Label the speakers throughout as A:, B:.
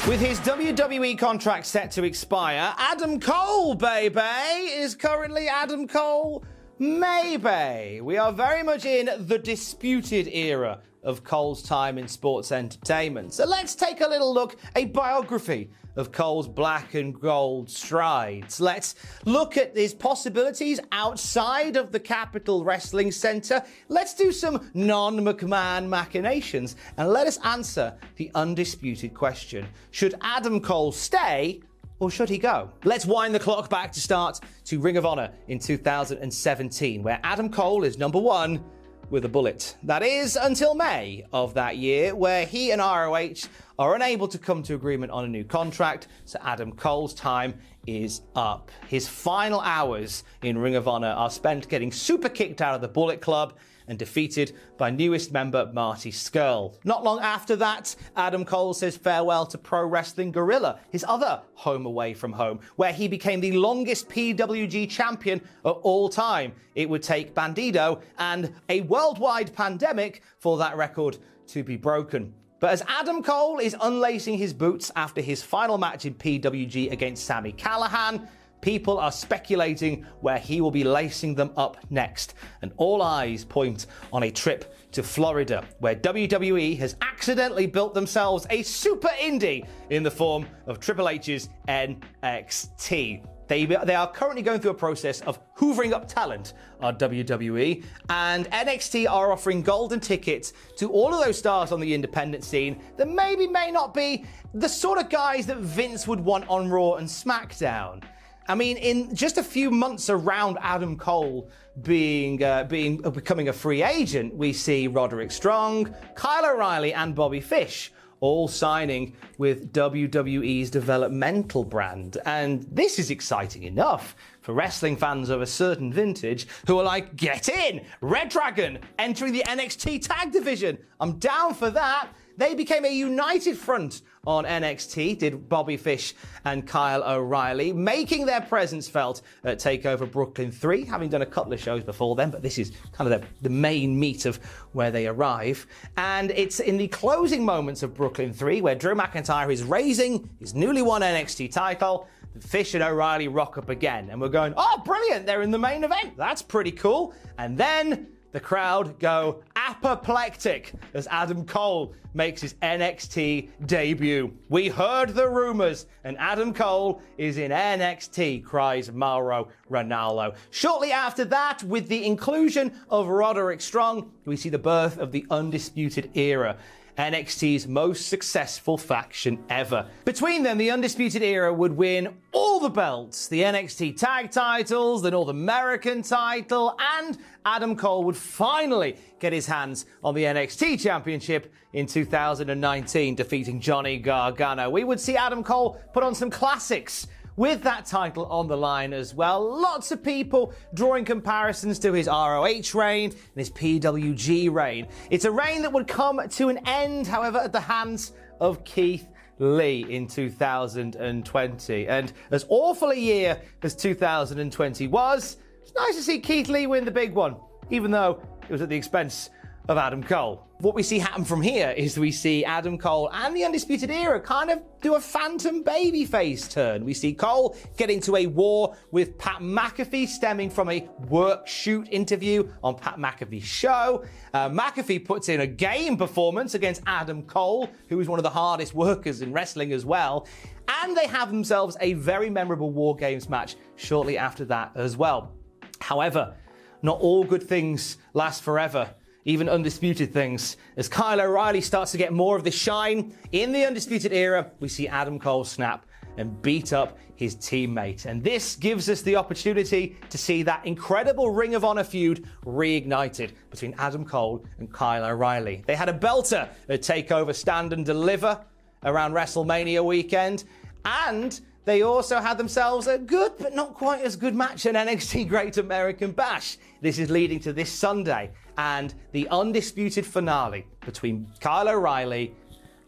A: With his WWE contract set to expire, Adam Cole, baby, is currently Adam Cole, maybe. We are very much in the disputed era of Cole's time in sports entertainment. So let's take a little look, a biography of Cole's black and gold strides. Let's look at his possibilities outside of the Capitol Wrestling Center. Let's do some non-McMahon machinations, and let us answer the undisputed question. Should Adam Cole stay, or should he go? Let's wind the clock back to start to Ring of Honor in 2017, where Adam Cole is number one with a bullet. That is until May of that year, where he and ROH are unable to come to agreement on a new contract, so Adam Cole's time is up. His final hours in Ring of Honor are spent getting super kicked out of the Bullet Club and defeated by newest member Marty Scurll. Not long after that, Adam Cole says farewell to Pro Wrestling Guerrilla, his other home away from home, where he became the longest PWG champion of all time. It would take Bandido and a worldwide pandemic for that record to be broken. But as Adam Cole is unlacing his boots after his final match in PWG against Sami Callihan, people are speculating where he will be lacing them up next. And all eyes point on a trip to Florida, where WWE has accidentally built themselves a super indie in the form of Triple H's NXT. They are currently going through a process of hoovering up talent on WWE, and NXT are offering golden tickets to all of those stars on the independent scene that maybe may not be the sort of guys that Vince would want on Raw and SmackDown. I mean, in just a few months around Adam Cole becoming a free agent, we see Roderick Strong, Kyle O'Reilly, and Bobby Fish all signing with WWE's developmental brand. And this is exciting enough for wrestling fans of a certain vintage who are like, get in! Red Dragon entering the NXT tag division. I'm down for that. They became a united front on NXT, did Bobby Fish and Kyle O'Reilly, making their presence felt at TakeOver Brooklyn 3, having done a couple of shows before then, but this is kind of the main meat of where they arrive. And it's in the closing moments of Brooklyn 3 where Drew McIntyre is raising his newly won NXT title. Fish and O'Reilly rock up again, and we're going, oh, brilliant, they're in the main event. That's pretty cool. And then the crowd go apoplectic as Adam Cole makes his NXT debut. We heard the rumors, and Adam Cole is in NXT, cries Mauro Ranallo. Shortly after that, with the inclusion of Roderick Strong, we see the birth of the Undisputed Era, NXT's most successful faction ever. Between them, the Undisputed Era would win all the belts, the NXT tag titles, the North American title, and Adam Cole would finally get his hands on the NXT championship in 2019, defeating Johnny Gargano. We would see Adam Cole put on some classics with that title on the line as well. Lots of people drawing comparisons to his ROH reign and his PWG reign. It's a reign that would come to an end, however, at the hands of Keith Lee in 2020. And as awful a year as 2020 was, it's nice to see Keith Lee win the big one, even though it was at the expense of Adam Cole. What we see happen from here is we see Adam Cole and the Undisputed Era kind of do a phantom babyface turn. We see Cole get into a war with Pat McAfee stemming from a work shoot interview on Pat McAfee's show. McAfee puts in a game performance against Adam Cole, who is one of the hardest workers in wrestling as well. And they have themselves a very memorable War Games match shortly after that as well. However, not all good things last forever. Even undisputed things. As Kyle O'Reilly starts to get more of the shine in the Undisputed Era, we see Adam Cole snap and beat up his teammate. And this gives us the opportunity to see that incredible Ring of Honor feud reignited between Adam Cole and Kyle O'Reilly. They had a belter at TakeOver Stand and Deliver around WrestleMania weekend, and they also had themselves a good but not quite as good match in NXT Great American Bash. This is leading to this Sunday and the undisputed finale between Kyle O'Reilly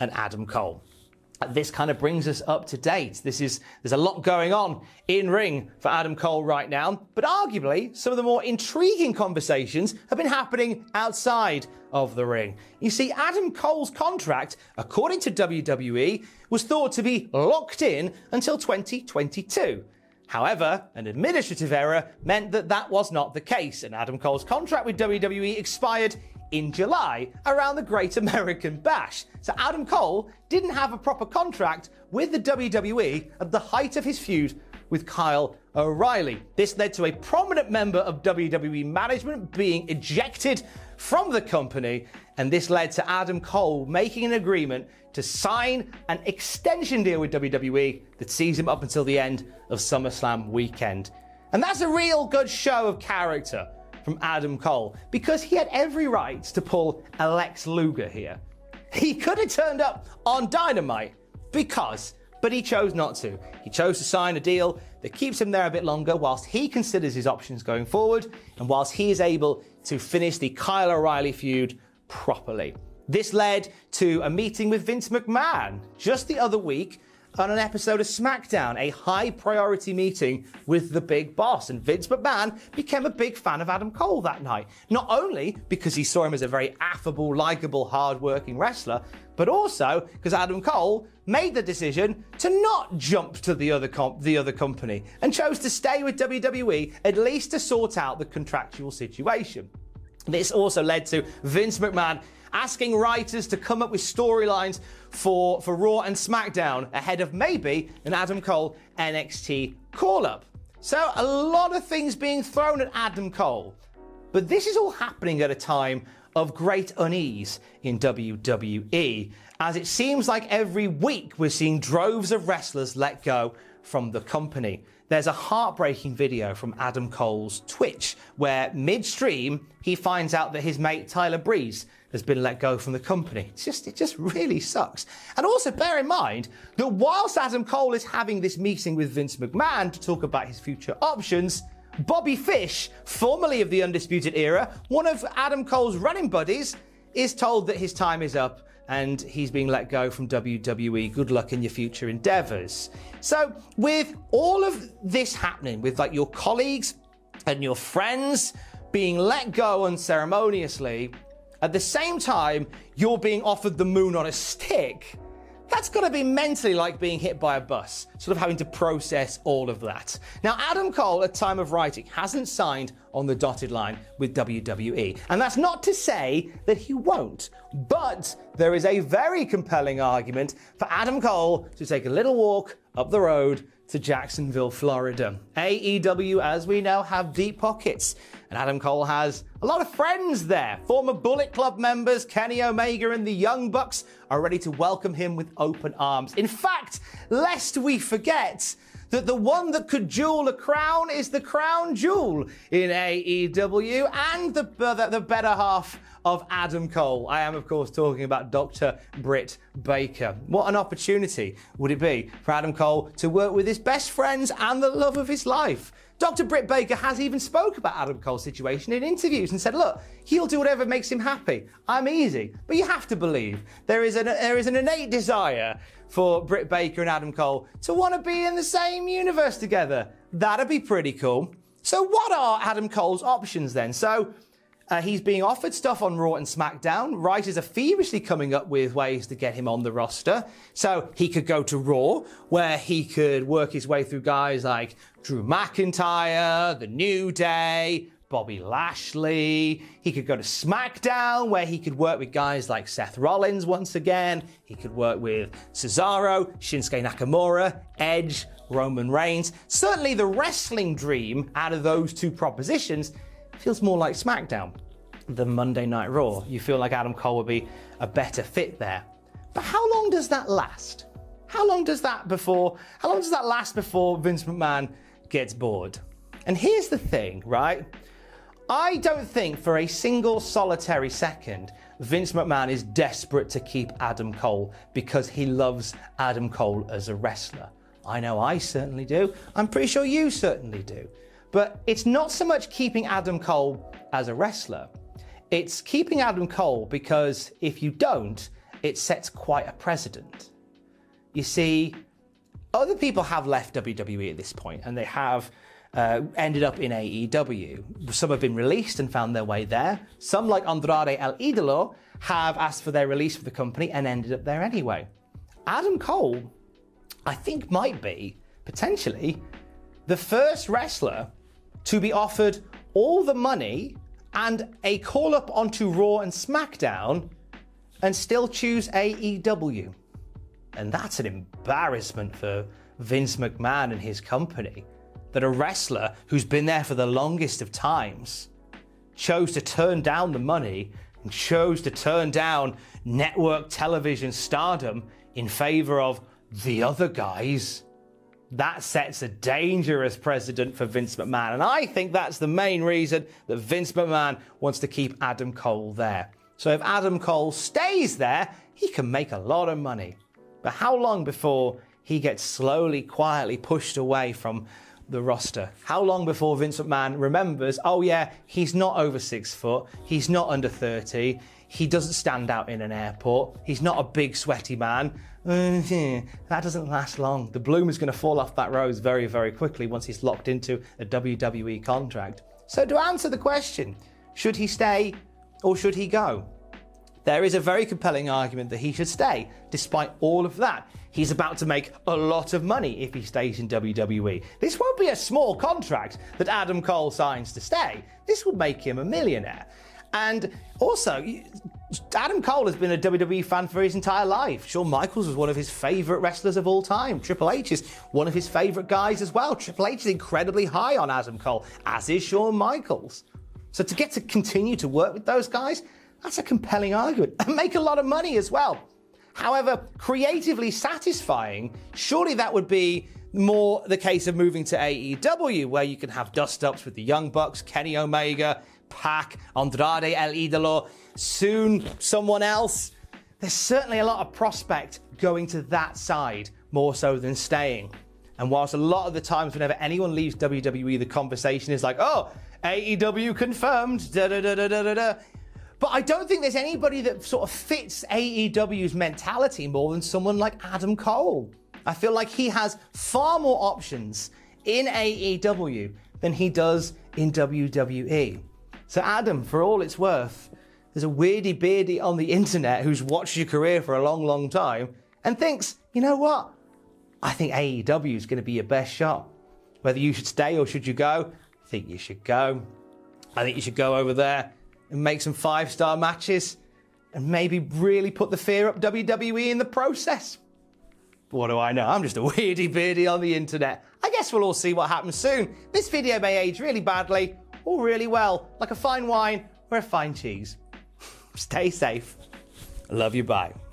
A: and Adam Cole. This kind of brings us up to date. There's a lot going on in ring for Adam Cole right now, but arguably some of the more intriguing conversations have been happening outside of the ring. You see, Adam Cole's contract, according to WWE, was thought to be locked in until 2022. However, an administrative error meant that that was not the case, and Adam Cole's contract with WWE expired in July, around the Great American Bash. So Adam Cole didn't have a proper contract with the WWE at the height of his feud with Kyle O'Reilly. This led to a prominent member of WWE management being ejected from the company, and this led to Adam Cole making an agreement to sign an extension deal with WWE that sees him up until the end of SummerSlam weekend. And that's a real good show of character from Adam Cole, because he had every right to pull a Lex Luger here. He could have turned up on Dynamite but he chose not to. He chose to sign a deal that keeps him there a bit longer whilst he considers his options going forward and whilst he is able to finish the Kyle O'Reilly feud properly. This led to a meeting with Vince McMahon just the other week on an episode of SmackDown, a high priority meeting with the big boss. And Vince McMahon became a big fan of Adam Cole that night. Not only because he saw him as a very affable, likable, hard-working wrestler, but also because Adam Cole made the decision to not jump to the other company and chose to stay with WWE, at least to sort out the contractual situation. This also led to Vince McMahon asking writers to come up with storylines for Raw and SmackDown ahead of maybe an Adam Cole NXT call-up. So a lot of things being thrown at Adam Cole. But this is all happening at a time of great unease in WWE, as it seems like every week we're seeing droves of wrestlers let go from the company. There's a heartbreaking video from Adam Cole's Twitch where midstream he finds out that his mate Tyler Breeze has been let go from the company. It just really sucks. And also bear in mind that whilst Adam Cole is having this meeting with Vince McMahon to talk about his future options, Bobby Fish, formerly of the Undisputed Era, one of Adam Cole's running buddies, is told that his time is up and he's being let go from WWE. Good luck in your future endeavors. So with all of this happening, with like your colleagues and your friends being let go unceremoniously, at the same time you're being offered the moon on a stick, that's got to be mentally like being hit by a bus, sort of having to process all of that. Now, Adam Cole, at time of writing, hasn't signed on the dotted line with WWE. And that's not to say that he won't, but there is a very compelling argument for Adam Cole to take a little walk up the road to Jacksonville, Florida. AEW, as we know, have deep pockets, and Adam Cole has a lot of friends there. Former Bullet Club members Kenny Omega and the Young Bucks are ready to welcome him with open arms. In fact, lest we forget that the one that could jewel a crown is the crown jewel in AEW and the better half of Adam Cole. I am, of course, talking about Dr. Britt Baker. What an opportunity would it be for Adam Cole to work with his best friends and the love of his life? Dr. Britt Baker has even spoke about Adam Cole's situation in interviews and said, look, he'll do whatever makes him happy. I'm easy. But you have to believe there is an innate desire for Britt Baker and Adam Cole to want to be in the same universe together. That'd be pretty cool. So what are Adam Cole's options then? So he's being offered stuff on Raw and SmackDown. Writers are feverishly coming up with ways to get him on the roster. So he could go to Raw, where he could work his way through guys like Drew McIntyre, The New Day, Bobby Lashley. He could go to SmackDown, where he could work with guys like Seth Rollins once again. He could work with Cesaro, Shinsuke Nakamura, Edge, Roman Reigns. Certainly the wrestling dream out of those two propositions feels more like SmackDown than Monday Night Raw. You feel like Adam Cole would be a better fit there. But how long does that last? How long does that last before Vince McMahon gets bored? And here's the thing, right? I don't think for a single solitary second Vince McMahon is desperate to keep Adam Cole because he loves Adam Cole as a wrestler. I know I certainly do. I'm pretty sure you certainly do. But it's not so much keeping Adam Cole as a wrestler. It's keeping Adam Cole because if you don't, it sets quite a precedent. you see, other people have left WWE at this point, and they have ended up in AEW. Some have been released and found their way there. Some, like Andrade El Idolo, have asked for their release from the company and ended up there anyway. Adam Cole, I think, might be, potentially, the first wrestler to be offered all the money and a call-up onto Raw and SmackDown and still choose AEW. And that's an embarrassment for Vince McMahon and his company, that a wrestler who's been there for the longest of times chose to turn down the money and chose to turn down network television stardom in favor of the other guys. That sets a dangerous precedent for Vince McMahon. And I think that's the main reason that Vince McMahon wants to keep Adam Cole there. So if Adam Cole stays there, he can make a lot of money. But how long before he gets slowly, quietly pushed away from the roster? How long before Vince McMahon remembers, oh yeah, he's not over 6 foot, he's not under 30, he doesn't stand out in an airport, he's not a big sweaty man. That doesn't last long. The bloom is going to fall off that rose very, very quickly once he's locked into a WWE contract. So to answer the question, should he stay or should he go? There is a very compelling argument that he should stay. Despite all of that, he's about to make a lot of money if he stays in WWE. This won't be a small contract that Adam Cole signs to stay. This will make him a millionaire. And also, Adam Cole has been a WWE fan for his entire life. Shawn Michaels was one of his favourite wrestlers of all time. Triple H is one of his favourite guys as well. Triple H is incredibly high on Adam Cole, as is Shawn Michaels. So to get to continue to work with those guys, that's a compelling argument, and make a lot of money as well. However, creatively satisfying, surely that would be more the case of moving to AEW, where you can have dust-ups with the Young Bucks, Kenny Omega, Pac, Andrade El Idolo, soon someone else. There's certainly a lot of prospect going to that side, more so than staying. And whilst a lot of the times whenever anyone leaves WWE, the conversation is like, oh, AEW confirmed, da-da-da-da-da-da. But I don't think there's anybody that sort of fits AEW's mentality more than someone like Adam Cole. I feel like he has far more options in AEW than he does in WWE. So Adam, for all it's worth, there's a weirdy beardy on the internet who's watched your career for a long, long time and thinks, you know what? I think AEW is going to be your best shot. Whether you should stay or should you go, I think you should go. I think you should go over there and make some 5-star matches and maybe really put the fear up WWE in the process. What do I know? I'm just a weirdy beardy on the internet. I guess we'll all see what happens soon. This video may age really badly or really well, like a fine wine or a fine cheese. Stay safe. I love you, bye.